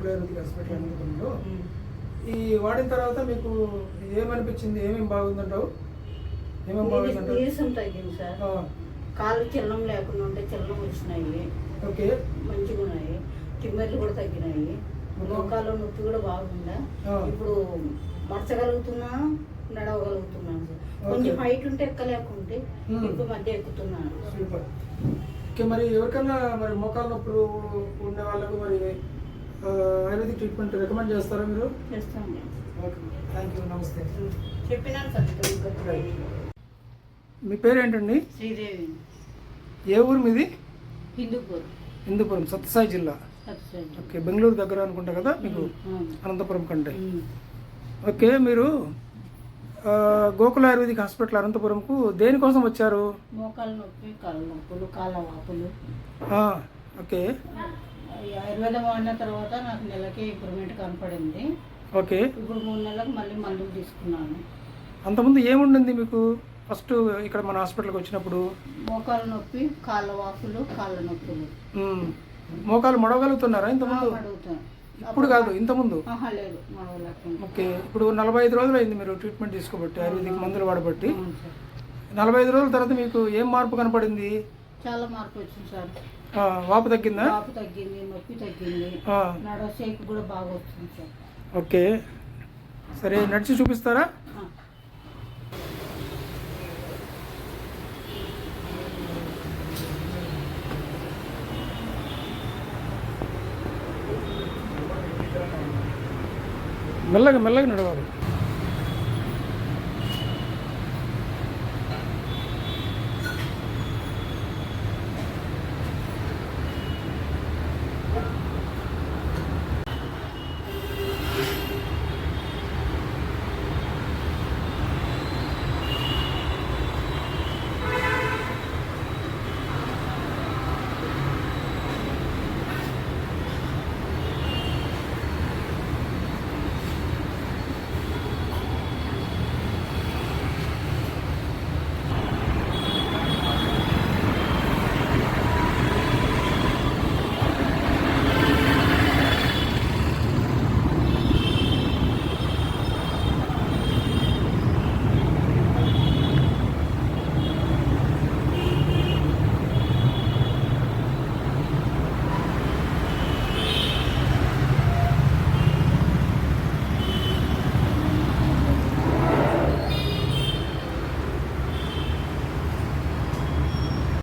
Gokula ayurvedic hospital అనంతపురంలో. ఈ వాడిన తర్వాత మీకు ఏమనిపించింది? ఏమేమి బాగుందంటావు? ఏమేమి బాగుందంటావు? నీరసం తగ్గింది సార్. కాళ్ళు చిల్లం లేకుండా ఉంటే చిల్లం వచ్చినాయి. ఓకే, మంచిగా ఉన్నాయి. తిమ్మెర్లు కూడా తగ్గినాయి. మోకాల్లో నొప్పి కూడా బాగుందా. ఇప్పుడు మడచగలుగుతున్నా, నడవగలుగుతున్నాను సార్. కొంచెం హైట్ ఉంటే ఎక్కలేకుంటే ఇప్పుడు మధ్య ఎక్కుతున్నాను. సూపర్. ఓకే, మరి ఎవరికైనా మరి మోకాలు నొప్పులు ఉండే వాళ్ళకు మరి ఆయుర్వేదిక్ ట్రీట్మెంట్ రికమెండ్ చేస్తారా మీరు? చేస్తాను. ఓకే, థ్యాంక్ యూ, నమస్తే. చెప్పినాను సార్. మీ పేరేంటండి? శ్రీదేవి. ఏ ఊరు మీది? హిందూపూర్. హిందూపురం, సత్యసాయి జిల్లా. ఓకే, బెంగళూరు దగ్గర అనుకుంటా కదా మీకు, అనంతపురం కంటే. ఓకే, మీరు గోకుల ఆయుర్వేదిక్ హాస్పిటల్ అనంతపురంకు దేనికోసం వచ్చారు? మోకాలు నొప్పి, కాళ్ళ నొప్పులు, కాళ్ళ వాపులు. ఓకే, ఆయుర్వేదం వాడిన తర్వాత నాకు నెలకి ఇంప్రూవ్మెంట్ కనపడింది. ఓకే, ఇప్పుడు 3 నెలలకు మళ్ళీ మందులు తీసుకున్నాను. అంతకుముందు ఏముండింది మీకు ఫస్ట్ ఇక్కడ మన హాస్పిటల్కి వచ్చినప్పుడు? మోకాలు నొప్పి, కాళ్ళ వాపులు, కాళ్ళ నొప్పులు. మోకాలు మడవగలుగుతున్నారా ఇంతకుముందు? ఇప్పుడు కాదు, ఇంతకుముందు? లేదు, మడవలేకుండా. ఓకే, ఇప్పుడు 45 రోజులు అయింది మీరు ట్రీట్మెంట్ తీసుకోబట్టి, ఆయుర్వేదిక్ మందులు వాడబట్టి. 45 రోజుల తర్వాత మీకు ఏం మార్పు కనపడింది? చాలా మార్పు వచ్చింది సార్. వాపు తగ్గిందా? వాపు తగ్గింది, నొప్పి తగ్గింది, నడవ షేక్ కూడా బాగా వచ్చింది సార్. ఓకే, సరే నడిచి చూపిస్తారా? మెల్లగా మెల్లగా నడవాలి.